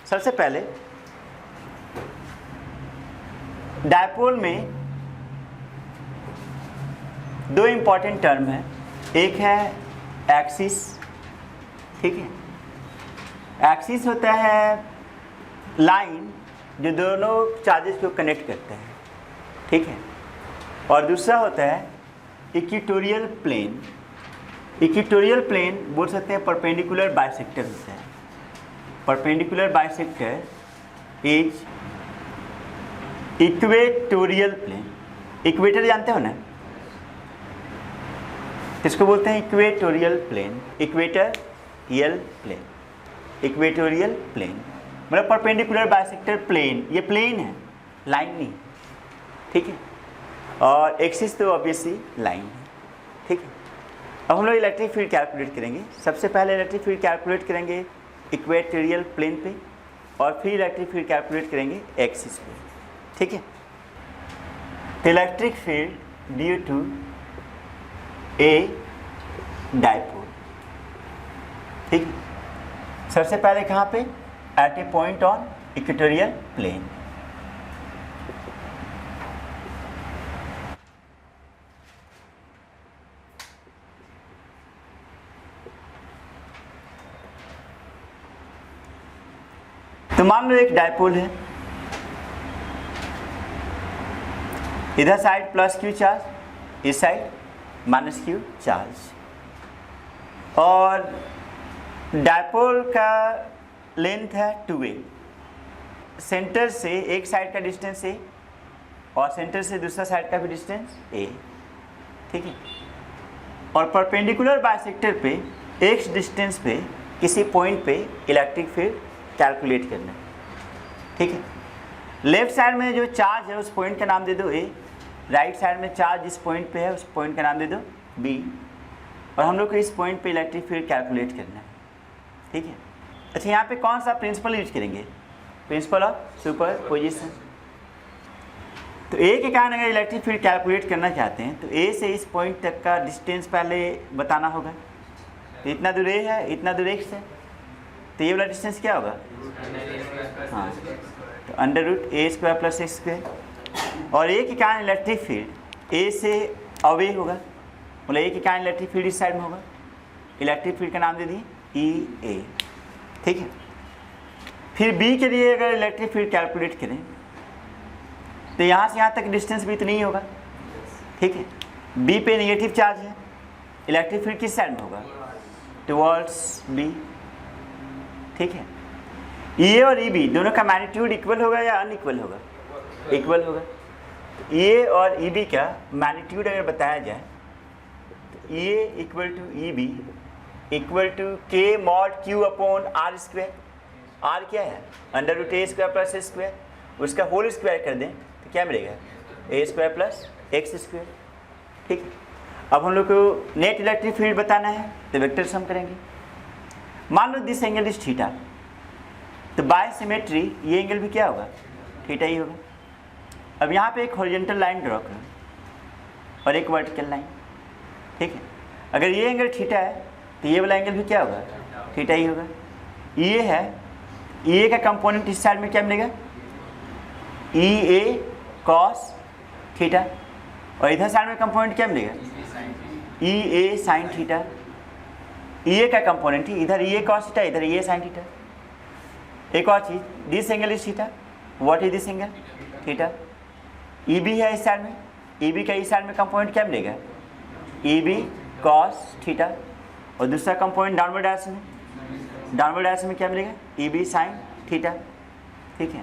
सबसे पहले डायपोल में दो इंपॉर्टेंट टर्म है, एक है एक्सिस, ठीक है। एक्सिस होता है लाइन जो दोनों चार्जेस को कनेक्ट करते हैं, ठीक है। और दूसरा होता है इक्वेटोरियल प्लेन। इक्वेटोरियल प्लेन बोल सकते हैं परपेंडिकुलर बाइसेक्टर होता है। Perpendicular bisector is equatorial plane. Equator जानते हो ना, किसको बोलते हैं? Equatorial plane. Equatorial plane, equatorial plane मतलब परपेंडिकुलर बाइसेक्टर प्लेन। ये प्लेन है, लाइन नहीं, ठीक है। और एक्सिस तो ऑब्वियसली लाइन है, ठीक है। अब हम लोग इलेक्ट्रिक फील्ड कैलकुलेट करेंगे। सबसे पहले इलेक्ट्रिक फील्ड कैलकुलेट करेंगे इक्वेटोरियल प्लेन पे, और फिर इलेक्ट्रिक फील्ड कैलकुलेट करेंगे एक्सिस पे, ठीक है। Electric field due to a dipole, ठीक है। सबसे पहले कहाँ पे? At a point on equatorial plane. तो मान लो एक डायपोल है, इधर साइड प्लस क्यू चार्ज, इस साइड माइनस क्यू चार्ज, और डायपोल का लेंथ है 2a। सेंटर से एक साइड का डिस्टेंस a और सेंटर से दूसरा साइड का भी डिस्टेंस a, ठीक है। और परपेंडिकुलर बाइसेक्टर पे x डिस्टेंस पे किसी पॉइंट पे इलेक्ट्रिक फील्ड कैलकुलेट करना है, ठीक है। लेफ्ट साइड में जो चार्ज है उस पॉइंट का नाम दे दो a, राइट साइड में चार्ज जिस पॉइंट पे है उस पॉइंट का नाम दे दो b, और हम लोग को इस पॉइंट पे इलेक्ट्रिक फील्ड कैलकुलेट करना है, ठीक है। अच्छा, यहाँ पे कौन सा प्रिंसिपल यूज करेंगे? Principle of superposition. तो ए के कारण अगर इलेक्ट्रिक फील्ड कैलकुलेट करना चाहते हैं तो ए से इस पॉइंट तक का डिस्टेंस पहले बताना होगा। तो इतना दूर ए है, इतना दूर एक्स है, तो ये वाला डिस्टेंस क्या होगा? हाँ, तो under root A square plus X square. और ए के कारण इलेक्ट्रिक फील्ड ए से अवे होगा, मतलब ए के कारण इलेक्ट्रिक फील्ड इस साइड में होगा। इलेक्ट्रिक फील्ड का नाम दे दिए ई ए, ठीक है। फिर बी के लिए अगर इलेक्ट्रिक फील्ड कैलकुलेट करें तो यहाँ से यहाँ तक डिस्टेंस भी इतना ही होगा, ठीक है। बी पे नेगेटिव चार्ज है, इलेक्ट्रिक फील्ड किस साइड में होगा? टुवर्ड्स बी, ठीक है। ए और ई बी दोनों का मैग्नीट्यूड इक्वल होगा या अनइक्वल होगा? इक्वल होगा। ए और ई बी का मैग्नीट्यूड अगर बताया जाए तो A equal to E B equal to K mod Q upon R square. R क्या है? Under root A square plus A square, उसका होल स्क्वायर कर दें तो क्या मिलेगा? A square plus X square, ठीक है। अब हम लोग को नेट इलेक्ट्रिक फील्ड बताना है तो वेक्टर सम करेंगे। मान लो दिस एंगल इज थीटा, तो बाय सिमेट्री ये एंगल भी क्या होगा? थीटा ही होगा। अब यहाँ पे एक हॉरिजॉन्टल लाइन ड्रॉ करो और एक वर्टिकल लाइन, ठीक है। अगर ये एंगल थीटा है तो ये वाला एंगल भी क्या होगा? थीटा ही होगा। ये है, ये का कंपोनेंट इस साइड में क्या मिलेगा? ई ए कॉस थीटा, और इधर साइड में कंपोनेंट क्या मिलेगा? ई ए साइन थीटा। ई ए का कंपोनेंट ही इधर ई ए कॉस थीटा, इधर ई ए साइन थीटा। एक और चीज, this angle is theta, what is this angle? Theta. E B है इस साइड में, ई बी का इस साइड में कंपोनेंट क्या मिलेगा? ई बी कॉस थीटा, और दूसरा कंपोनेंट डाउनवर्ड डायरेक्शन में, डाउनवर्ड डायरेक्शन में क्या मिलेगा? ई बी साइन थीटा, ठीक है।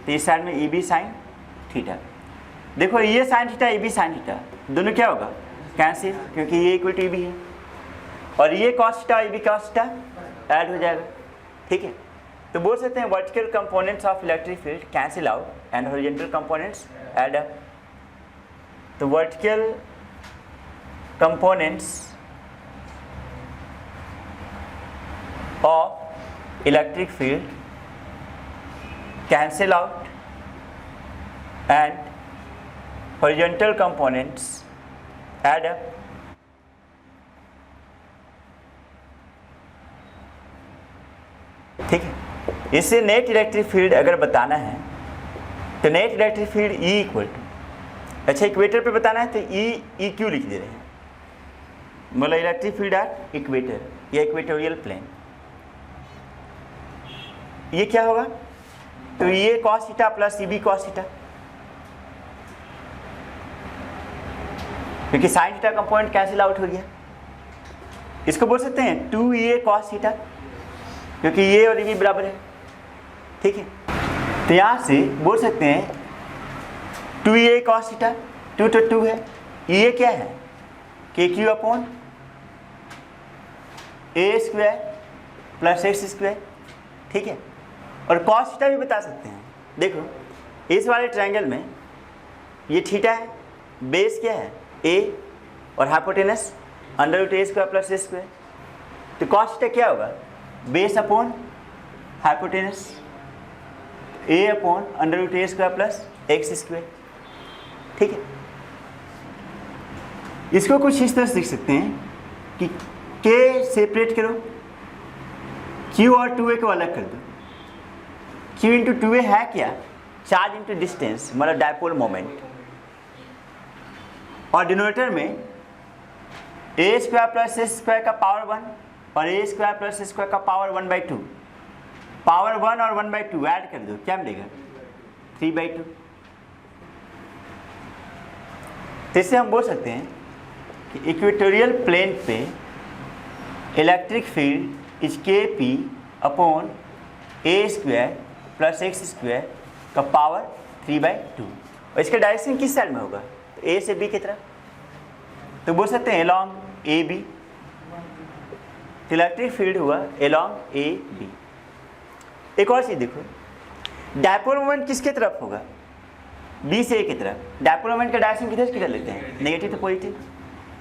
तो इस साइड में ई बी साइन थीटा। देखो ये sine theta, E B sine theta दोनों क्या होगा? कैंसिल, क्योंकि ये इक्वल टू ई बी है, और ये cos theta E B cos theta add हो जाएगा, ठीक है। तो बोल सकते हैं vertical components of electric field cancel out and horizontal components add up. तो vertical components of electric field cancel out and horizontal components add up, ठीक है। इससे नेट इलेक्ट्रिक फील्ड अगर बताना है तो net electric field E equal to, अच्छा equator पे बताना है तो ई क्यू लिख दे रहे हैं, मतलब इलेक्ट्रिक फील्ड एट इक्वेटर या इक्वेटोरियल प्लेन। ये क्या होगा, तो ये cos theta plus B cos theta, क्योंकि sine theta component cancel out हो गया। इसको बोल सकते हैं 2a कॉस थीटा, क्योंकि ये और ये बराबर है, ठीक है। तो यहाँ से बोल सकते हैं 2a कॉस थीटा, 2 तो 2 है, ये क्या है के क्यू अपॉन ए स्क्वायर प्लस एक्स स्क्वायर, ठीक है। और कॉस थीटा भी बता सकते हैं, देखो इस वाले ट्रायंगल में ये थीटा है, बेस क्या है a और hypotenuse under root A square plus A square, तो कॉस थीटा क्या होगा, base upon hypotenuse a upon under root A square plus X square, ठीक है। इसको कुछ इस तरह से लिख सकते हैं कि k सेपरेट करो, q और 2a को अलग कर दो। q इंटू 2a है क्या, चार्ज इंटू डिस्टेंस, मतलब डायपोल मोमेंट, और डिनोमिनेटर में a square plus A square का पावर 1 और a square plus A square का पावर 1/2, पावर 1 और 1/2 ऐड कर दो, क्या मिलेगा 3/2। तो इससे हम बोल सकते हैं कि इक्वेटोरियल प्लेन पे electric field is kp upon A square plus X square का पावर 3/2, और इसका डायरेक्शन किस साइड में होगा, तो ए से बी की तरफ, तो बोल सकते हैं along AB, इलेक्ट्रिक फील्ड हुआ along AB। एक और चीज़ देखो, डायपोल मोमेंट किसके तरफ होगा, बी से ए की तरफ। डायपोल मोमेंट का डायरेक्शन किधर किधर लेते हैं, नेगेटिव तो पॉजिटिव,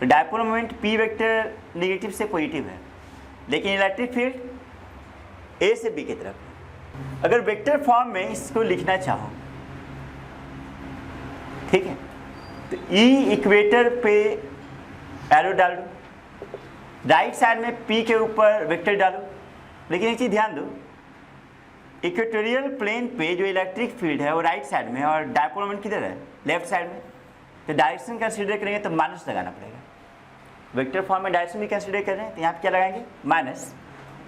तो dipole moment P vector negative से पॉजिटिव है, लेकिन इलेक्ट्रिक फील्ड ए से बी की तरफ है। अगर वेक्टर फॉर्म में इसको लिखना चाहो, ठीक है, तो ई इक्वेटर पे एरो डाल दो, राइट साइड में पी के ऊपर वेक्टर डालो, लेकिन एक चीज़ ध्यान दो, इक्वेटोरियल प्लेन पे जो इलेक्ट्रिक फील्ड है वो राइट साइड में और डायपोल मोमेंट किधर है, लेफ्ट साइड में, तो डायरेक्शन कंसीडर करेंगे तो माइनस लगाना पड़ेगा। वेक्टर फॉर्म में डायरेक्शन भी कंसीडर कर रहे हैं तो यहाँ पे क्या लगाएंगे, माइनस,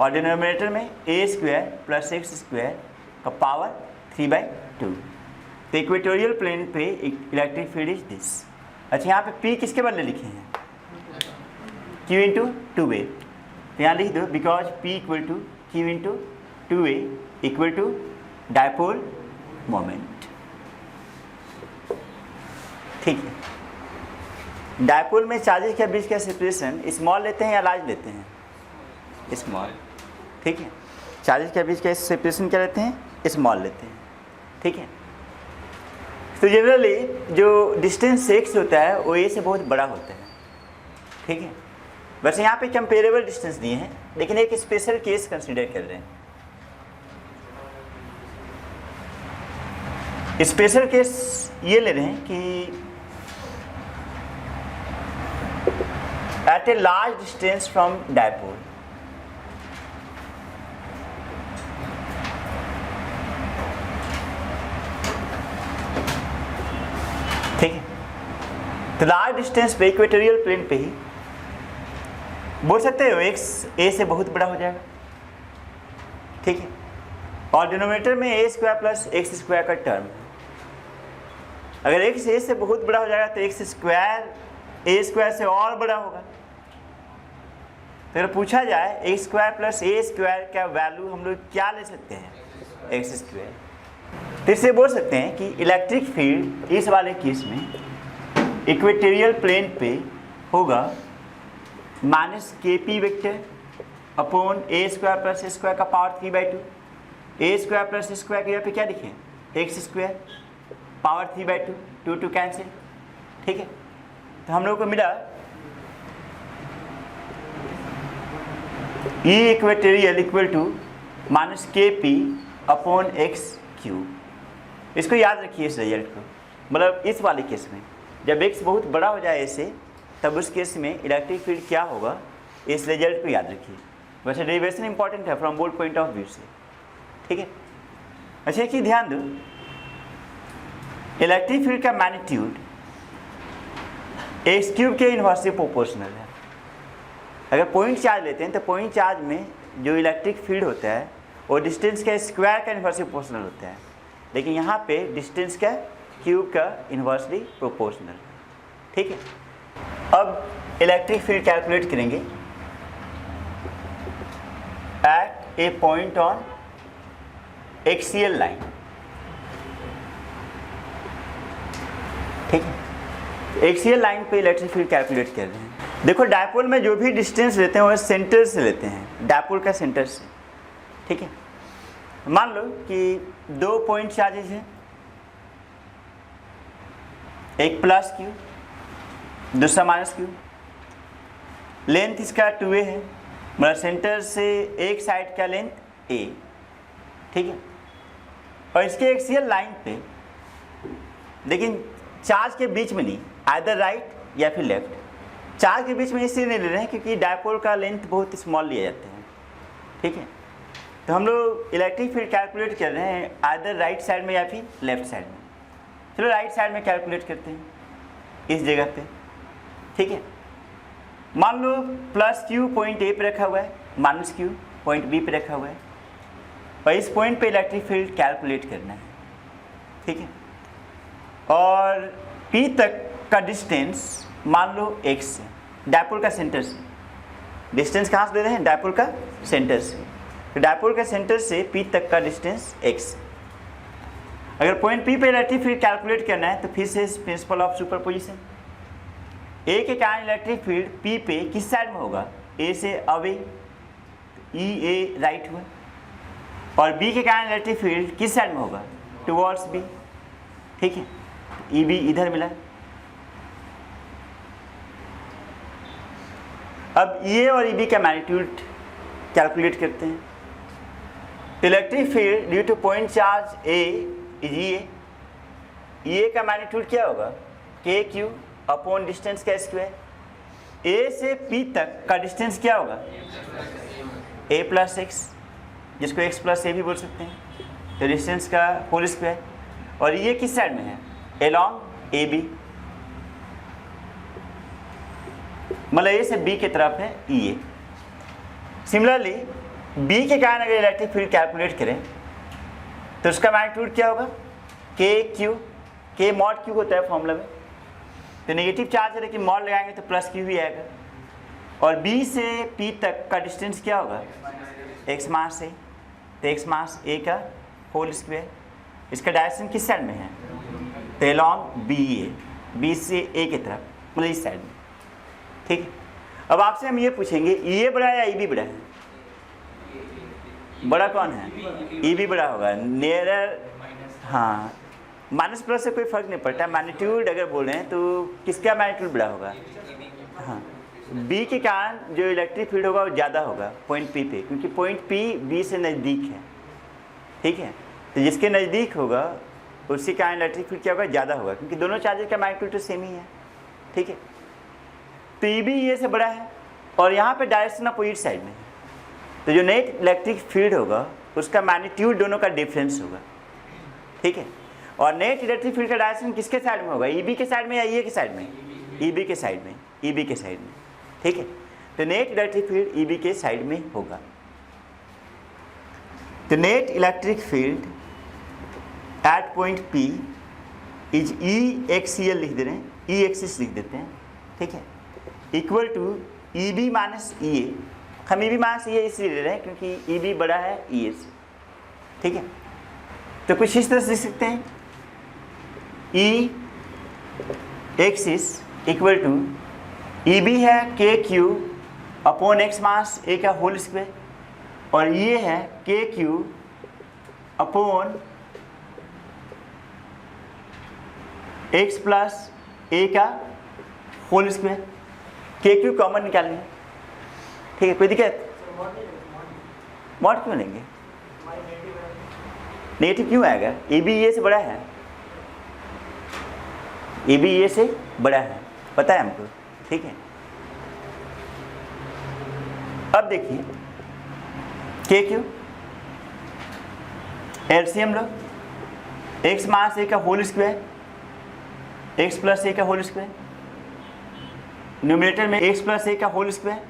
और डिनोमिनेटर में ए स्क्वायर प्लस एक्स स्क्वायर का पावर 3/2। तो इक्वेटोरियल प्लेन पे इलेक्ट्रिक फील्ड इज दिस। अच्छा, यहाँ पे पी किसके बदले लिखे हैं, क्यू इंटू 2a, तो यहाँ लिख दो because P equal to Q into 2a equal to dipole moment, ठीक है। डायपोल में चार्जेस के बीच का सेपरेशन स्मॉल लेते हैं या लार्ज लेते हैं, स्मॉल, ठीक है। चार्जेस के बीच का सेपरेशन क्या लेते हैं, स्मॉल लेते हैं, ठीक है। तो जनरली जो डिस्टेंस x होता है वो a से बहुत बड़ा होता है, ठीक है। वैसे यहाँ पे कंपेरेबल डिस्टेंस दिए हैं, लेकिन एक स्पेशल केस कंसीडर कर रहे हैं। स्पेशल केस ये ले रहे हैं कि at a large distance from dipole, ठीक है। तो लार्ज डिस्टेंस पे इक्वेटोरियल प्लेन पे ही बोल सकते हो x a से बहुत बड़ा हो जाएगा, ठीक है। और डिनोमिनेटर में a square plus X square का टर्म, अगर x a से बहुत बड़ा हो जाएगा तो x स्क्वायर a स्क्वायर से और बड़ा होगा। तो अगर पूछा जाए a square plus a square का वैल्यू हम लोग क्या ले सकते हैं, एक्स स्क्वायर, तो इससे बोल सकते हैं कि इलेक्ट्रिक फील्ड इस वाले केस में इक्वेटोरियल प्लेन पे होगा minus kp vector upon a square plus A square का power 3/2, a square plus A square के यहाँ पे क्या लिखें, एक्स स्क्वायर पावर 3/2, 2 2 कैंसिल, ठीक है। तो हम लोग को मिला E equatorial equal to minus kp upon X cube. इसको याद रखिए इस रिजल्ट को, मतलब इस वाले केस में जब x बहुत बड़ा हो जाए ऐसे तब उस केस में इलेक्ट्रिक फील्ड क्या होगा, इस रिजल्ट को याद रखिए। वैसे डेरिवेशन इंपॉर्टेंट है from both point of view से, ठीक है। अच्छा एक चीज ध्यान दो, इलेक्ट्रिक फील्ड का मैग्नीट्यूड एक्स क्यूब के इन्वर्सली प्रोपोर्शनल है। अगर पॉइंट चार्ज लेते हैं तो पॉइंट चार्ज में जो इलेक्ट्रिक फील्ड होता है वो डिस्टेंस का स्क्वायर का इन्वर्सली प्रोपोर्शनल होता है, लेकिन यहाँ पे डिस्टेंस का क्यूब का इन्वर्सली प्रोपोर्शनल, ठीक है। अब इलेक्ट्रिक फील्ड कैलकुलेट करेंगे at a point on axial line, ठीक है। एक्सियल लाइन पे इलेक्ट्रिक फील्ड कैलकुलेट कर रहे हैं। देखो डायपोल में जो भी डिस्टेंस लेते हैं वो सेंटर से लेते हैं, डायपोल का सेंटर से, ठीक है। मान लो कि 2 पॉइंट चार्जेज हैं, एक प्लस क्यू दूसरा माइनस क्यू, लेंथ इसका 2a है, मतलब सेंटर से एक साइड का लेंथ a, ठीक है। और इसके एक्सियल लाइन पे लेकिन चार्ज के बीच में नहीं, आइदर राइट या फिर लेफ्ट, चार्ज के बीच में इसलिए नहीं ले रहे हैं क्योंकि डायपोल का लेंथ बहुत स्मॉल लिए जाते हैं, ठीक है। तो हम लोग इलेक्ट्रिक फील्ड कैलकुलेट कर रहे हैं आइदर राइट साइड में या फिर लेफ्ट साइड में। चलो राइट साइड में कैलकुलेट करते हैं इस जगह पे, ठीक है। मान लो प्लस क्यू पॉइंट ए पे रखा हुआ है, माइनस क्यू पॉइंट बी पे रखा हुआ है, और इस पॉइंट पे इलेक्ट्रिक फील्ड कैलकुलेट करना है, ठीक है। और P तक का डिस्टेंस मान लो x से, डायपोल का सेंटर से, डिस्टेंस कहाँ से दे रहे हैं, डायपोल का सेंटर से, तो डायपोल का सेंटर से P तक का डिस्टेंस x। अगर पॉइंट P पे इलेक्ट्रिक फील्ड कैलकुलेट करना है तो फिर से प्रिंसिपल ऑफ सुपरपोजिशन, A के कारण इलेक्ट्रिक फील्ड P पे किस साइड में होगा, A से अवे, E A राइट हुआ, और B के कारण इलेक्ट्रिक फील्ड किस साइड में होगा, टुवर्ड्स B, ठीक है। ई बी इधर मिला। अब ये और ई बी का मैग्नीट्यूड कैलकुलेट करते हैं। Electric field due to point charge A is a का मैग्नीट्यूड क्या होगा, के क्यू अपॉन डिस्टेंस का स्क्वायर। ए से पी तक का डिस्टेंस क्या होगा, ए प्लस एक्स, जिसको एक्स प्लस ए भी बोल सकते हैं, तो डिस्टेंस का होल स्क्वायर। और ये किस साइड में है, along ए बी, मतलब ए से बी की तरफ है ई ए। सिमिलरली बी के कारण अगर इलेक्ट्रिक फील्ड कैलकुलेट करें तो उसका मैग्नीट्यूड क्या होगा, के क्यू, के मॉड क्यू होता है फॉर्मूला में, तो नेगेटिव चार्ज है लेकिन मॉड लगाएंगे तो प्लस क्यू ही आएगा। और बी से पी तक का डिस्टेंस क्या होगा, एक्स मास ए, तो एक्स मास ए का होल स्क्वायर। इसका डायरेक्शन किस साइड में है, तो along बी ए, बी से ए की तरफ, मतलब इस साइड में, ठीक है। अब आपसे हम ये पूछेंगे ई ए बड़ा है या ई बी बड़ा है, बड़ा कौन है, ई बी बड़ा होगा, नियरर, हाँ माइनस प्लस से कोई फर्क नहीं पड़ता, मैग्नीट्यूड अगर बोल रहे हैं तो किसका मैग्नीट्यूड बड़ा होगा, हाँ बी के कारण जो इलेक्ट्रिक फील्ड होगा वो ज़्यादा होगा पॉइंट पी पे, क्योंकि पॉइंट पी बी से नज़दीक है, ठीक है। तो जिसके नज़दीक होगा उसी का इलेक्ट्रिक फील्ड क्या होगा, ज़्यादा होगा, क्योंकि दोनों चार्जेस का मैग्नीट्यूड तो सेम ही है, ठीक है। तो ई बी ये से बड़ा है और यहाँ पे डायरेक्शन अपोजिट साइड में है, तो जो नेट इलेक्ट्रिक फील्ड होगा उसका मैग्नीट्यूड दोनों का डिफरेंस होगा, ठीक है। और नेट इलेक्ट्रिक फील्ड का डायरेक्शन किसके साइड में होगा, ई बी के साइड में या ई ए के साइड में, ई बी के साइड में, ई बी के साइड में, ठीक है। तो net electric field E B के साइड में होगा। तो net electric field at point P is E axial लिख दे रहे हैं, ई एक्सिस लिख देते हैं, ठीक है, equal to E B minus E A. हम ई बी माइनस ई ए इसलिए ले रहे हैं क्योंकि ई बी बड़ा है ई ए से, ठीक है। तो कुछ इस तरह से लिख सकते हैं, E axis equal to E B है K Q upon X minus A का होल स्क्वायर, और ये है K Q upon X plus A का whole square. K Q common निकालेंगे, ठीक है, कोई दिक्कत, मॉड क्यों लेंगे, नेगेटिव क्यों आएगा, ए बी ए से बड़ा है, ए बी ए से बड़ा है, पता है हमको, ठीक है। अब देखिए के क्यू एलसीएम लो, एक्स माइनस ए का whole square, X plus A का होल स्क्वायर, न्यूमरेटर में एक्स प्लस ए का whole square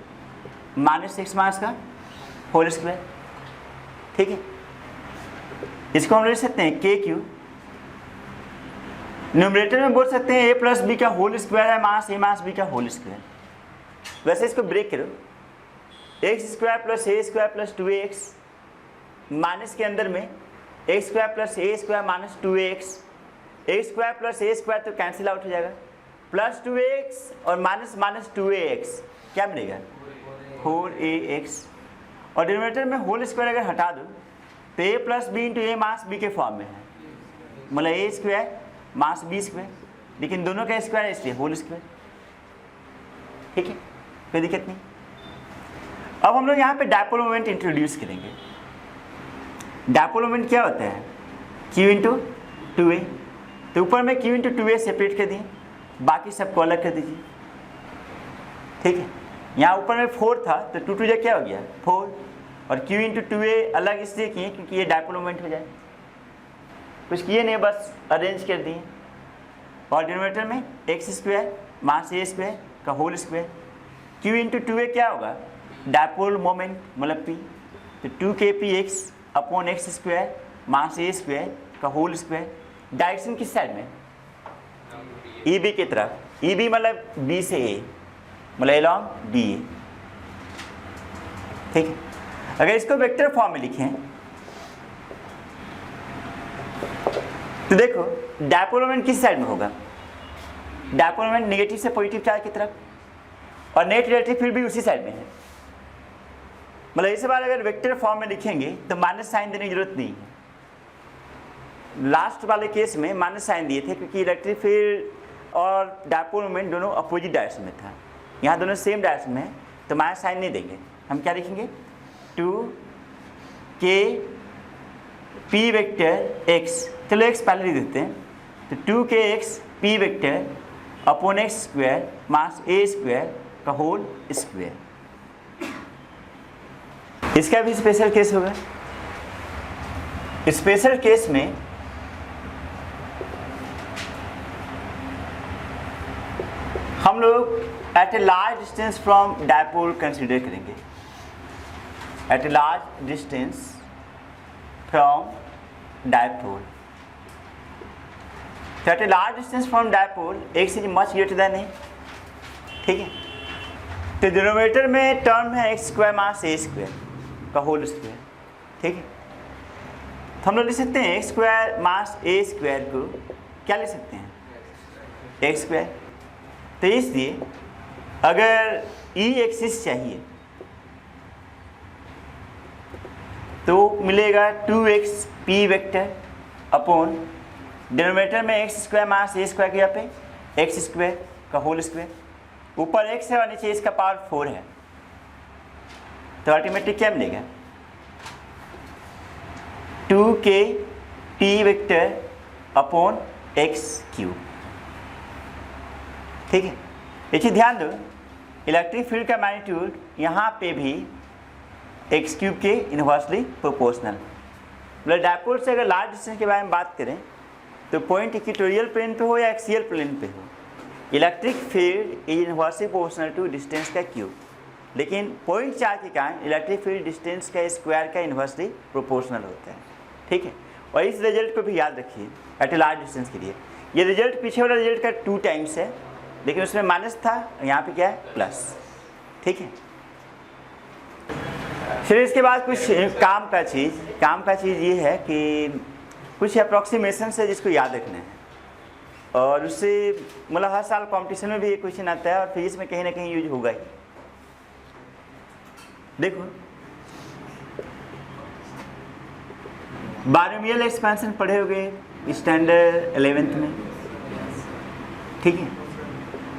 minus X minus का होल स्क्वायर, ठीक है। इसको हम लिख सकते हैं के क्यू, न्यूमरेटर में बोल सकते हैं ए प्लस बी का होल स्क्वायर है माइनस ए माइनस बी का होल स्क्वायर। वैसे इसको ब्रेक करो, X square plus A square plus 2x minus के अंदर में X square plus A square minus 2x, X square plus A square तो कैंसिल आउट हो जाएगा, प्लस 2x और माइनस माइनस 2ax क्या मिलेगा 4ax, और डिनोमिनेटर में होल स्क्वायर अगर हटा दो तो a plus B into A minus B के फॉर्म में है, मतलब A square minus B square, लेकिन दोनों का स्क्वायर है इसलिए होल स्क्वायर, ठीक है, कोई दिक्कत नहीं। अब हम लोग यहाँ पे डायपोल मोमेंट इंट्रोड्यूस करेंगे। डायपोल मोमेंट क्या होता है q इंटू 2a, तो ऊपर में q इंटू 2a सेपरेट कर दिए, बाकी सबको अलग कर दीजिए, ठीक है। यहाँ ऊपर में 4 था तो 2 2 क्या हो गया 4, और q इंटू 2a अलग इसलिए किए क्योंकि ये डायपोल मोमेंट हो जाए, कुछ किए नहीं बस अरेंज कर दिए, और डिनोमिनेटर में X square minus A square का whole square, q into 2a क्या होगा डायपोल मोमेंट मतलब p, तो 2kpx अपॉन X square minus A square का होल स्क्वायर, डायरेक्शन किस साइड में ई बी की तरफ, ई बी मतलब बी से ए मतलब अलॉन्ग डी ए, ठीक है। अगर इसको वेक्टर फॉर्म में लिखें तो देखो डायपोल मोमेंट किस साइड में होगा, डायपोल मोमेंट नेगेटिव से पॉजिटिव चार्ज की तरफ, और नेट इलेक्ट्रिक फील्ड भी उसी साइड में है, मतलब इस बार अगर वेक्टर फॉर्म में लिखेंगे तो माइनस साइन देने की जरूरत नहीं है। लास्ट वाले केस में माइनस साइन दिए थे क्योंकि इलेक्ट्रिक फील्ड और डायपोल मोमेंट दोनों अपोजिट डायरेक्शन में था, यहाँ दोनों सेम डायरेक्शन में है तो माइनस साइन नहीं देंगे, हम क्या लिखेंगे 2k p वेक्टर x, चलो x पहले लिख देते हैं, तो 2kx p vector upon X square minus A square का होल स्क्वायर। इसका भी स्पेशल केस होगा, स्पेशल केस में हम लोग at a large distance from dipole consider करेंगे, at a large distance from dipole, तो at a large distance from dipole X is much greater than A, ठीक है। तो डिनोमिनेटर में टर्म है X square minus A square का whole square, ठीक है। तो हम लोग लिख सकते हैं x square minus A square को क्या लिख सकते हैं एक्स स्क्वायर, तो इसलिए अगर ई एक्सिस चाहिए तो मिलेगा 2x p vector upon denominator में X square minus A square के यहाँ पे एक्स स्क्वायर का होल स्क्वायर, ऊपर x है और नीचे इसका पावर 4 है, तो अल्टीमेटली क्या मिलेगा 2k p vector upon x cube, ठीक है। एक चीज़ ध्यान दो, इलेक्ट्रिक फील्ड का मैग्नीट्यूड यहाँ पे भी एक्स क्यूब के इनवर्सली प्रोपोर्शनल, मतलब डायपोल से अगर लार्ज डिस्टेंस के बारे में बात करें तो पॉइंट इक्वेटोरियल प्लेन पे हो या एक्सियल प्लेन पे हो, electric field is inversely proportional to distance का क्यूब, लेकिन पॉइंट चार्ज के कारण इलेक्ट्रिक फील्ड डिस्टेंस का स्क्वायर का इनवर्सली प्रोपोर्शनल होता है, ठीक है। और इस रिजल्ट को भी याद रखिए एट ए लार्ज डिस्टेंस के लिए, ये रिजल्ट पीछे वाला रिजल्ट का 2 टाइम्स है, लेकिन उसमें माइनस था, यहाँ पे क्या है प्लस, ठीक है। फिर इसके बाद कुछ काम का चीज़ ये है कि कुछ अप्रॉक्सीमेशन है जिसको याद रखना है, और उससे मतलब हर साल कंपटीशन में भी ये क्वेश्चन आता है और फिजिक्स में कहीं ना कहीं यूज होगा ही। देखो बायनोमियल एक्सपेंशन पढ़े होंगे स्टैंडर्ड 11th में, ठीक है।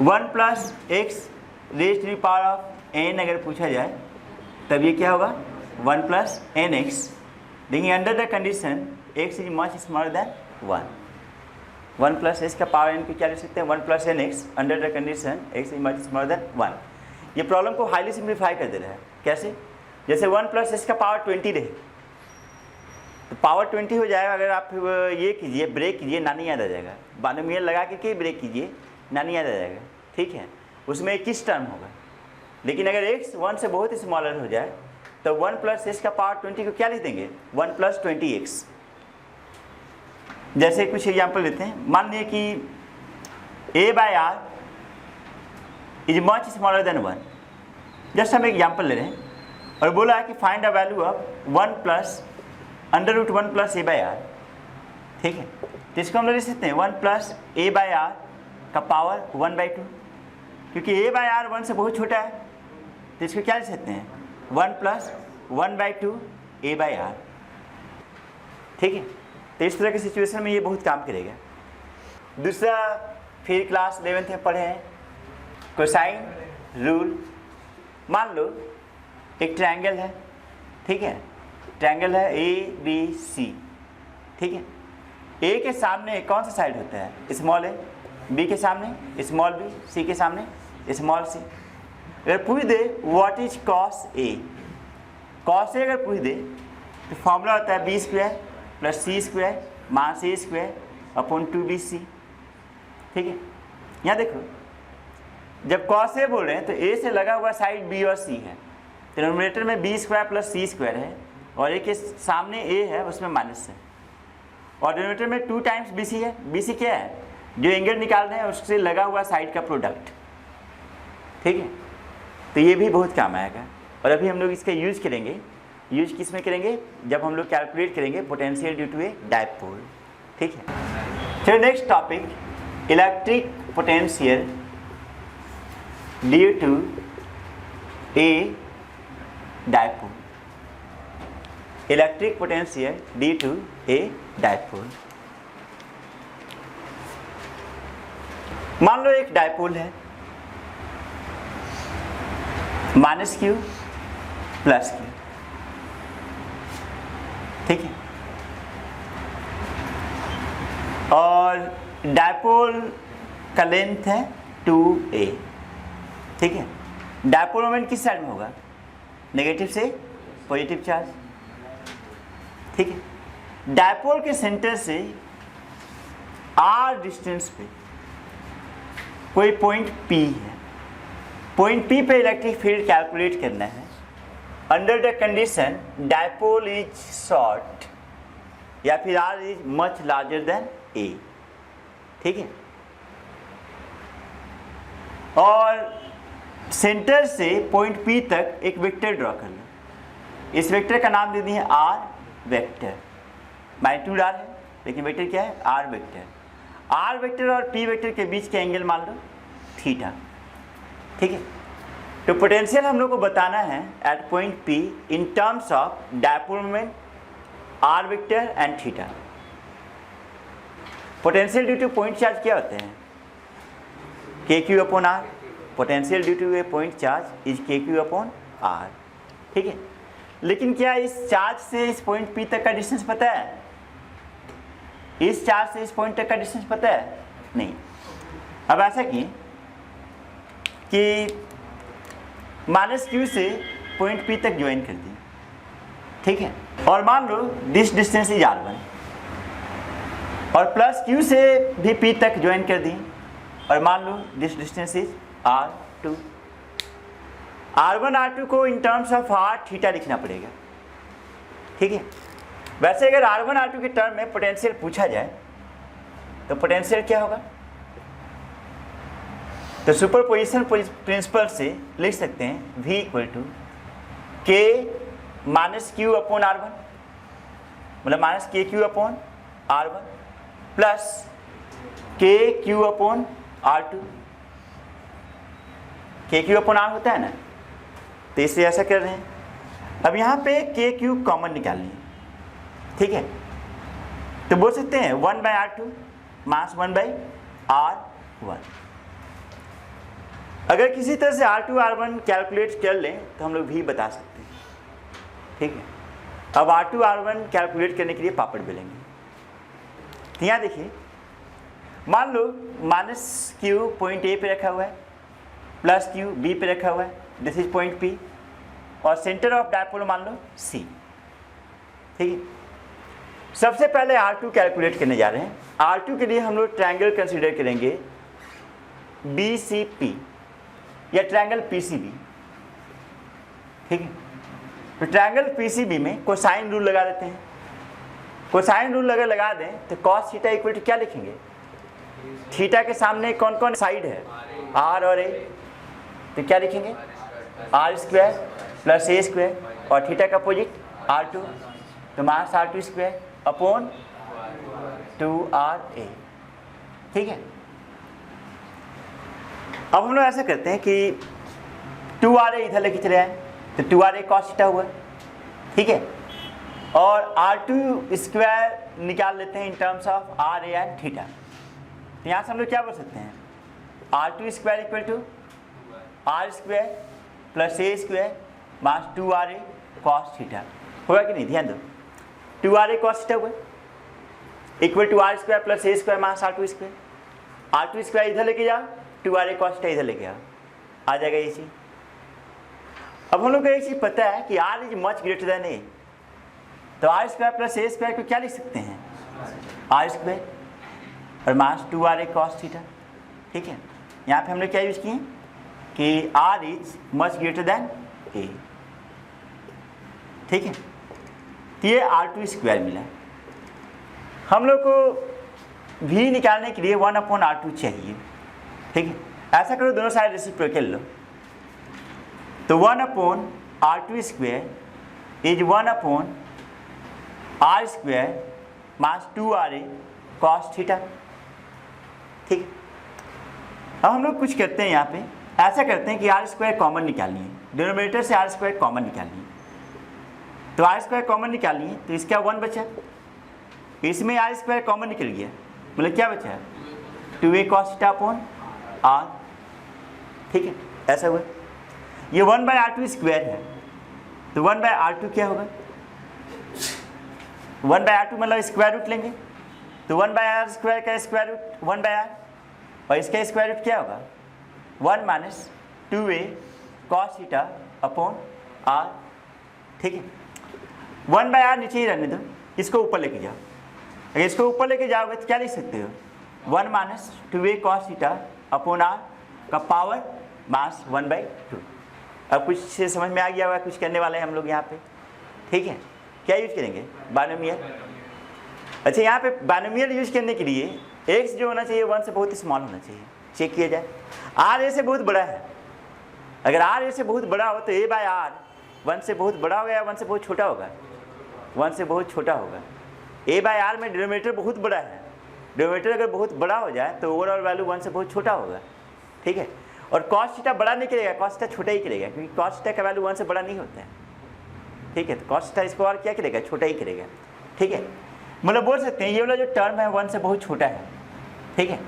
1 plus x raise to the power of n अगर पूछा जाए तब ये क्या होगा 1 प्लस nx, लेकिन under the condition x is much smaller than 1, 1 plus x का पावर एन को क्या लिख सकते हैं, 1 plus n x under the condition x is much smaller than 1। ये प्रॉब्लम को हाईली सिंप्लीफाई कर दे रहा है। कैसे? जैसे 1 प्लस एस का पावर 20 रहे तो पावर 20 हो जाएगा। अगर आप ये कीजिए, ब्रेक कीजिए, नानी याद आ जाएगा। बानोमियल लगा के ब्रेक कीजिए, नानी याद आ जाएगा। ठीक है, उसमें 21 टर्म होगा। लेकिन अगर x 1 से बहुत ही स्मॉलर हो जाए तो 1 प्लस एस का पावर 20 को क्या लिख देंगे, 1 प्लस 20x। जैसे कुछ एग्जाम्पल लेते हैं। मान लीजिए कि a by R is much smaller than 1। Just हम एग्जाम्पल ले रहे हैं और बोला है कि find the value of 1 plus under root 1 plus A by R. ठीक है, तो इसको हम लोग लिख सकते हैं 1 प्लस ए बाई आर का पावर 1/2, क्योंकि ए बाई आर 1 से बहुत छोटा है तो इसको क्या लिख सकते हैं, 1 प्लस 1/2 ए बाई आर। ठीक है, तो इस तरह की सिचुएशन में ये बहुत काम करेगा। दूसरा फिर क्लास 11th में पढ़े हैं कोसाइन रूल। मान लो एक ट्रायंगल है, ठीक है, ट्रायंगल है ABC। ठीक है, A के सामने कौन सा साइड होता है, स्मॉल ए, B के सामने स्मॉल बी, C के सामने स्मॉल सी। अगर पूछ दे what is cos A, cos A अगर पूछ दे तो फॉर्मूला होता है B² plus C² minus A² upon 2BC। ठीक है, यहाँ देखो जब कॉस ए बोल रहे हैं तो A से लगा हुआ साइड B और C है, तो डिनोमिनेटर में B² प्लस C² है और एक के सामने A है उसमें माइनस है, और डिनोमिनेटर में 2 टाइम्स BC है। BC क्या है, जो एंगल निकाल रहे हैं उससे लगा हुआ साइड का प्रोडक्ट। ठीक है, तो ये भी बहुत काम आएगा और अभी हम लोग इसका यूज़ करेंगे। यूज किस में करेंगे, जब हम लोग कैलकुलेट करेंगे potential due to a dipole. ठीक है, चलो next topic, electric potential due to a dipole. Electric potential due to a dipole. मान लो एक डायपोल है, माइनस क्यू प्लस क्यू। ठीक है, और डायपोल का लेंथ है 2a। ठीक है, डायपोल मोमेंट किस साइड में होगा, नेगेटिव से पॉजिटिव चार्ज। ठीक है, डायपोल के सेंटर से r डिस्टेंस पे कोई पॉइंट P है। पॉइंट P पे इलेक्ट्रिक फील्ड कैलकुलेट करना है under the condition dipole is short या फिर r is much larger than a। ठीक है, और सेंटर से पॉइंट P तक एक वेक्टर ड्रॉ कर लो। इस वेक्टर का नाम दे दिए r वेक्टर। मैग्नीट्यूड r है लेकिन वेक्टर क्या है, r वेक्टर। r वेक्टर और p वेक्टर के बीच का एंगल मान लो थीटा। ठीक है, तो पोटेंशियल हम लोग को बताना है at point P in terms of dipole moment, r vector and theta. Potential due to point charge क्या होते हैं, KQ upon r। Potential due to a point charge is KQ upon r। ठीक है, लेकिन क्या इस चार्ज से इस पॉइंट P तक का डिस्टेंस पता है, इस चार्ज से इस पॉइंट तक का डिस्टेंस पता है, नहीं। अब ऐसा कि माइनस Q से पॉइंट P तक ज्वाइन कर दी। ठीक है, और मान लो दिस डिस्टेंस इज R1 और प्लस Q से भी P तक ज्वाइन कर दी और मान लो this distance is R2। R1 R2 को इन टर्म्स ऑफ r थीटा लिखना पड़ेगा। ठीक है, वैसे अगर R1 R2 के टर्म में पोटेंशियल पूछा जाए तो पोटेंशियल क्या होगा, तो सुपरपोजिशन प्रिंसिपल से लिख सकते हैं V equal to K minus Q upon R1, मतलब minus KQ upon R1 plus KQ upon R2। KQ upon R होता है ना, तो इससे ऐसा कर रहे हैं। अब यहाँ पे KQ कॉमन निकालनी है। ठीक है, तो बोल सकते हैं 1/R2 माइनस 1/R1। अगर किसी तरह से R2 R1 कैलकुलेट कर लें तो हम लोग भी बता सकते हैं। ठीक है, अब R2 R1 कैलकुलेट करने के लिए पापड़ बेलेंगे। तो यहाँ देखिए मान लो माइनस क्यू पॉइंट ए पे रखा हुआ है, प्लस क्यू बी पे रखा हुआ है, दिस इज पॉइंट पी, और सेंटर ऑफ डायपोल मान लो सी। ठीक है, सबसे पहले R2 कैलकुलेट करने जा रहे हैं। R2 के लिए हम लोग ट्रायंगल कंसीडर करेंगे BCP या ट्रायंगल PCB। ठीक है, तो ट्रायंगल PCB में कोसाइन रूल लगा देते हैं। कोसाइन रूल अगर लगा दें तो cos थीटा इक्वल टू क्या लिखेंगे? थीटा के सामने कौन कौन साइड है? R और A, तो क्या लिखेंगे? R square plus A square, और थीटा का अपोजिट R2, तो minus R2 square upon 2RA। ठीक है, अब हम लोग ऐसा करते हैं कि 2RA इधर लेके चले आए, तो 2RA cos थीटा हुआ। ठीक है, और R2 स्क्वायर निकाल लेते हैं इन terms of RA and theta. तो यहाँ से हम लोग क्या बोल सकते हैं? R2 square equal to R square plus A square minus 2RA cos theta. होगा कि नहीं? ध्यान दो, 2RA cos थीटा हुआ equal to R square plus A square minus R2 square. R2 square इधर लेके जाओ, 2RA cos थीटा इधर लेके आओ, आ जाएगा ये चीज। अब हम लोग को एक चीज पता है कि R is much greater then A, तो R square plus A square को क्या लिख सकते हैं? R स्क्वायर और माइनस 2RA cos थीटा। ठीक है, यहाँ पे हमने क्या यूज किए कि R is much greater then A। ठीक है, तो ये R2 स्क्वायर मिला। हम लोग को V निकालने के लिए 1/R2 चाहिए। ठीक है, ऐसा करो दोनों साइड रेसिप्रोकल लो, तो 1/R2 square is 1/R square minus 2RA cos theta. ठीक है, अब हम लोग कुछ करते हैं यहाँ पे, ऐसा करते हैं कि R स्क्वायर कॉमन निकालनी है, डिनोमिनेटर से R स्क्वायर कॉमन निकालनी है। तो R स्क्वायर कॉमन निकालनी है, तो इसका 1 बचा, इसमें R स्क्वायर कॉमन निकल गया, मतलब क्या बचा? 2A cos theta upon R। ठीक है, ऐसा हुआ। ये 1/R2 स्क्वायर है, तो 1/R2 क्या होगा? 1/R2 मतलब स्क्वायर रूट लेंगे, तो 1/R स्क्वायर का स्क्वायर रूट 1/R, और इसका स्क्वायर रूट क्या होगा? 1 minus 2A cos theta upon R। ठीक है, 1/R नीचे ही रहने दो, इसको ऊपर लेके जाओ। अगर इसको ऊपर लेके जाओगे तो क्या लिख सकते हो? 1 minus 2A cos theta upon R का पावर माइनस 1/2। अब कुछ से समझ में आ गया होगा, कुछ करने वाले हैं हम लोग यहाँ पे। ठीक है, क्या यूज करेंगे? बाइनोमियल। अच्छा, यहाँ पे बाइनोमियल यूज करने के लिए x जो होना चाहिए 1 से बहुत स्मॉल होना चाहिए। चेक किया जाए, R A से बहुत बड़ा है। अगर R A से बहुत बड़ा हो तो A/R 1 से बहुत बड़ा होगा या 1 से बहुत छोटा होगा? 1 से बहुत छोटा होगा। A/R में डिनोमिनेटर बहुत बड़ा है, डिनोमिनेटर अगर बहुत बड़ा हो जाए तो ओवरऑल वैल्यू 1 से बहुत छोटा होगा। ठीक है, और cos थीटा बड़ा नहीं करेगा, cos थीटा छोटा ही करेगा, क्योंकि cos थीटा का वैल्यू 1 से बड़ा नहीं होता है। ठीक है, तो cos थीटा इसको और क्या करेगा? छोटा ही करेगा। ठीक है, मतलब बोल सकते हैं ये वाला जो टर्म है 1 से बहुत छोटा है। ठीक है,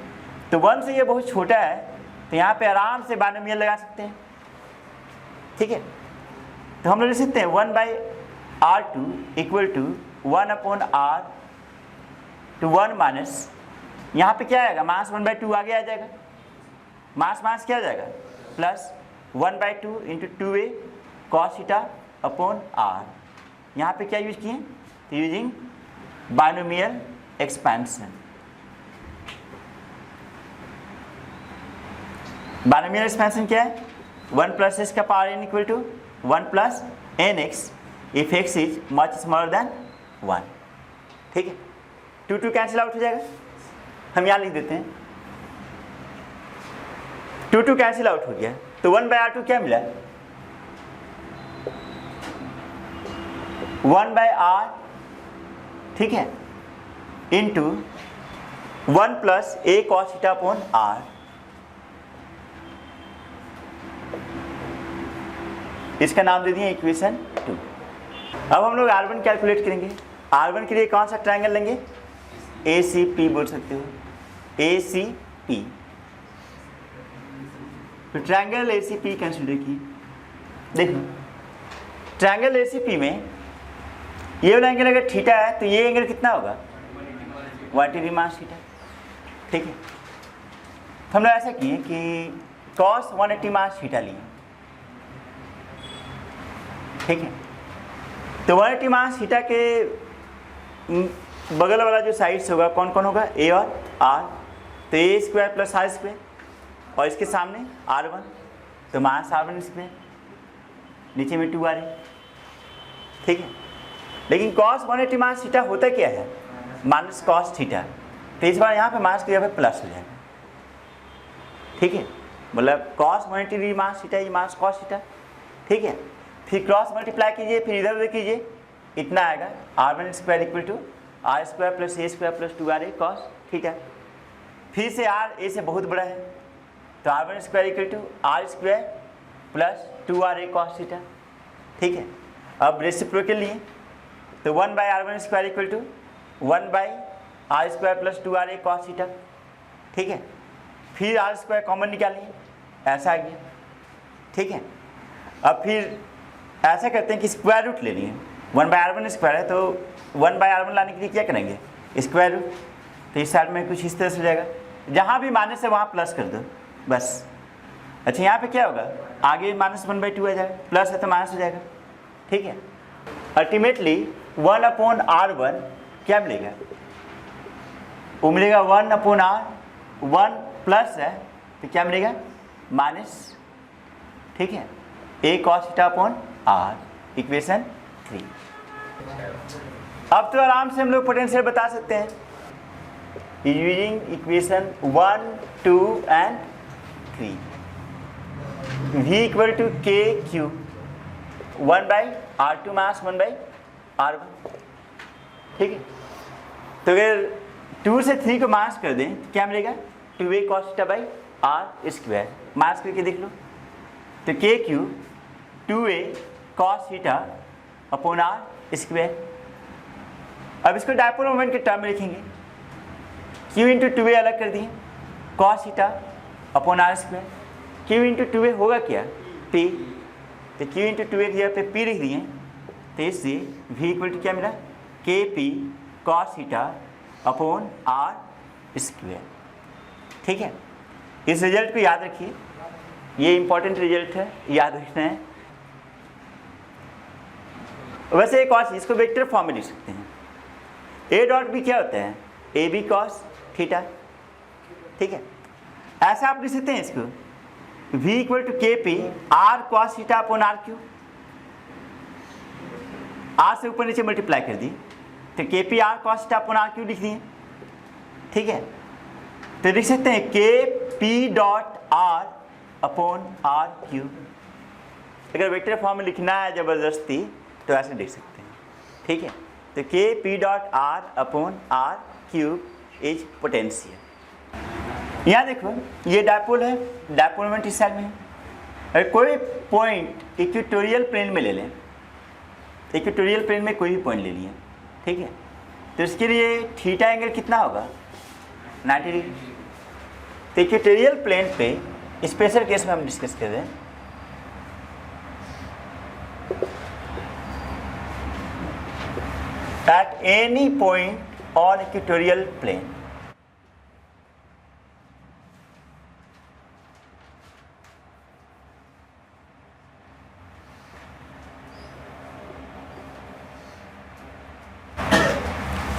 तो 1 से ये बहुत छोटा है, तो यहाँ पे आराम से बाइनोमियल लगा सकते हैं। ठीक है, तो हम लोग लिख सकते हैं 1/R2 equal to 1/R to 1 minus, यहाँ पे क्या आएगा? माइनस 1/2 आगे आ जाएगा, माइनस क्या आ जाएगा? Plus 1/2 into 2A cos theta upon R। यहाँ पे क्या यूज किए? तो using binomial expansion. Binomial expansion क्या है? 1 प्लस x का power n equal to 1 plus nx if x is much smaller than 1। ठीक है, 2 कैंसिल आउट हो जाएगा, हम यहाँ लिख देते हैं 2 कैंसिल आउट हो गया, तो 1/R2 क्या मिला? 1/R। ठीक है, into 1 plus A cos theta upon R। इसका नाम दे दिए इक्वेशन 2। अब हम लोग R1 कैलकुलेट करेंगे। R1 के लिए कौन सा ट्रायंगल लेंगे? ACP बोल सकते हो, ACP। तो ट्रायंगल ACP कंसिडर की। देखो, ट्रायंगल ACP में ये वाला एंगल अगर थीटा है तो ये एंगल कितना होगा? 180 माइनस थीटा। ठीक है। तो हम लोग ऐसा किए कि cos 180 मास थीटा लिए, ठीक है। तो 180 मास थीटा के बगल वाला जो साइड्स होगा कौन कौन होगा, ए और आर, तो ए स्क्वायर प्लस आर स्क्वायर, और इसके सामने R1 तो माइनस R1 स्क्वायर, नीचे में 2 R, ठीक है। लेकिन cos 180 माइनस थीटा होता क्या है, माइनस cos थीटा, तो इस बार यहाँ पे माइनस की जगह पे प्लस हो जाएगा, ठीक है। मतलब cos 180 डिग्री माइनस थीटा, ये माइनस cos थीटा, ठीक है। फिर क्रॉस मल्टीप्लाई कीजिए, फिर इधर उधर कीजिए, इतना आएगा R1 square equal to R square plus A square plus 2RA cos theta. फिर से R ए से बहुत बड़ा है, तो R1 square equal to R square plus 2RA cos theta, ठीक है। अब रेसिप्रोकल लिए, तो 1/R1 square equal to 1/R square plus 2RA cos theta, ठीक है। फिर R स्क्वायर कॉमन निकालिए, ऐसा आ गया, ठीक है। अब फिर ऐसा करते हैं कि स्क्वायर रूट ले लिए, 1/R1 स्क्वायर है तो 1/R1 लाने के लिए क्या करेंगे, स्क्वायर रूट, तो इस साइड में कुछ इस तरह से हो जाएगा, जहाँ भी माइनस है वहाँ प्लस कर दो बस। अच्छा यहाँ पे क्या होगा, आगे -1/2 आ जाएगा, प्लस है तो माइनस हो जाएगा, ठीक है। अल्टीमेटली 1/R1 क्या मिलेगा, वो मिलेगा 1/R, 1 प्लस है तो क्या मिलेगा माइनस, ठीक है, a cos theta upon r, equation 3। अब तो आराम से हम लोग पोटेंशियल बता सकते हैं using equation 1, 2 and 3। v equal to k q 1/R2 minus 1/R1, ठीक है। तो अगर 2 से 3 को माइनस कर दें तो क्या मिलेगा, 2a cos theta by r square, minus करके देख लो, तो k q 2a cos theta upon r square. अब इसको डायपोल मोमेंट के टर्म में लिखेंगे, q इंटू 2a अलग कर दिए, cos theta upon r square, q into 2a होगा क्या, p, तो q इंटू 2a की जगह पे p लिख दिए, तो इससे v इक्वल टू क्या मिला, kp cos theta upon r square, ठीक है। इस रिजल्ट को याद रखिए, ये इंपॉर्टेंट रिजल्ट है, याद रखना है। वैसे एक और चीज, इसको वेक्टर फॉर्म में लिख सकते हैं, a डॉट बी क्या होता है, ए बी कॉस थीटा, ठीक है। ऐसा आप लिख सकते हैं इसको, v equal to K P R cos theta upon R cube, R से ऊपर नीचे मल्टीप्लाई कर दिए, तो K P R cos theta upon R cube लिख दिए, ठीक है। तो लिख सकते हैं K P dot R upon R cube. अगर वेक्टर फॉर्म में लिखना है ज़बरदस्ती तो ऐसे लिख सकते हैं, ठीक है। तो K P dot R upon R cube is potential. यहाँ देखो ये डायपोल है, डायपोल मोमेंट इस साइड में है। अगर कोई पॉइंट इक्वेटोरियल प्लेन में ले लें, इक्वेटोरियल प्लेन में कोई भी पॉइंट ले लिए, ठीक है, तो इसके लिए थीटा एंगल कितना होगा, 90 डिग्री। तो इक्वेटोरियल प्लेन पे स्पेशल केस में हम डिस्कस कर रहे हैं, at any point on equatorial plane,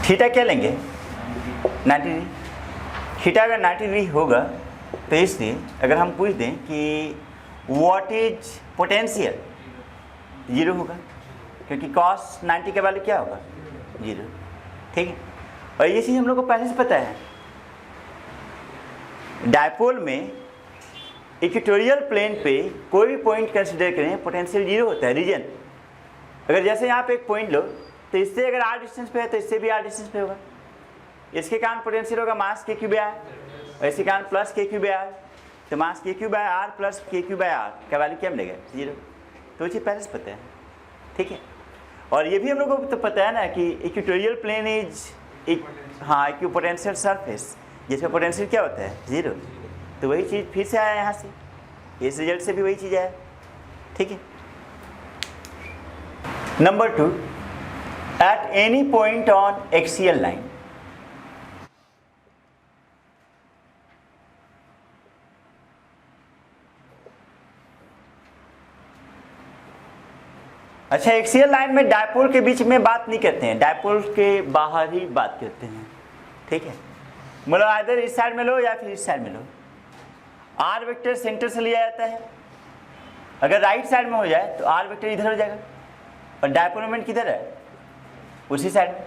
theta क्या लेंगे, 90 डिग्री। थीटा अगर 90 डिग्री होगा तो इसलिए अगर हम पूछ दें कि व्हाट इज पोटेंशियल, 0 होगा, क्योंकि cos 90 के वैल्यू क्या होगा, 0, ठीक है। और ये चीज़ हम लोग को पहले से पता है, डायपोल में इक्वेटोरियल प्लेन पे कोई भी पॉइंट कंसिडर करें पोटेंशियल 0 होता है, रीजन। अगर जैसे यहाँ पे एक पॉइंट लो तो इससे अगर r डिस्टेंस पे है तो इससे भी r डिस्टेंस पे होगा, इसके कारण पोटेंशियल होगा मास के क्यू बाय आर, और इसके कारण प्लस के क्यू बाय आर, तो मास के क्यू बाय आर प्लस के क्यू बाय आर का वैल्यू क्या मिलेगा, 0। तो ये पहले से पता है, ठीक है। और ये भी हम लोगों को तो पता है ना कि इक्वेटोरियल प्लेन इज हाँ इक्विपोटेंशियल सरफेस, जिसका पोटेंशियल क्या होता है, 0। तो वही चीज़ फिर से आया यहाँ से, इस रिजल्ट से भी वही चीज़ आया, ठीक है। Number 2, at any point on axial line, अच्छा, एक्सियल लाइन में डायपोल के बीच में बात नहीं करते हैं, डायपोल के बाहर ही बात करते हैं, ठीक है। मतलब आइदर इस साइड में लो या फिर इस साइड में लो। आर वेक्टर सेंटर से लिया जाता है, अगर राइट साइड में हो जाए तो आर वेक्टर इधर हो जाएगा और डायपोल मोमेंट किधर है, उसी साइड में।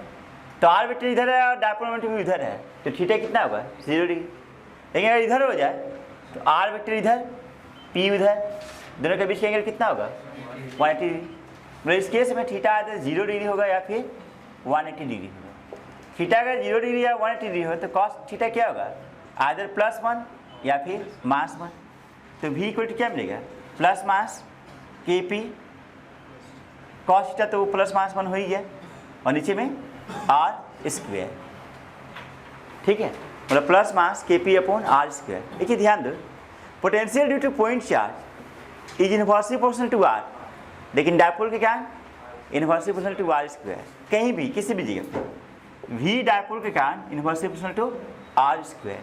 तो आर वेक्टर इधर है और डायपोल मोमेंट भी इधर है, तो थीटा कितना होगा 0 डिग्री। लेकिन अगर इधर हो जाए तो आर वेक्टर इधर, पी उधर, दोनों के बीच का एंगल कितना होगा 180 डिग्री। मतलब इस केस में थीटा आइदर 0 डिग्री होगा या फिर 180 डिग्री होगा। थीटा अगर 0 डिग्री या 180 डिग्री हो तो कॉस थीटा क्या होगा, आइदर +1 या फिर -1। तो v इक्वल टू क्या मिलेगा, प्लस मास के पी कॉस थीटा, तो प्लस मास 1 हो ही गया, और नीचे में r स्क्वायर, ठीक है। मतलब प्लस मास के पी अपॉन आर स्क्वायर। देखिए ध्यान दो, potential due to point charge is inversely proportional to R, लेकिन डायपोल के कारण inversely proportional to R square. कहीं भी किसी भी जगह v डायपोल के कारण inversely proportional to R square.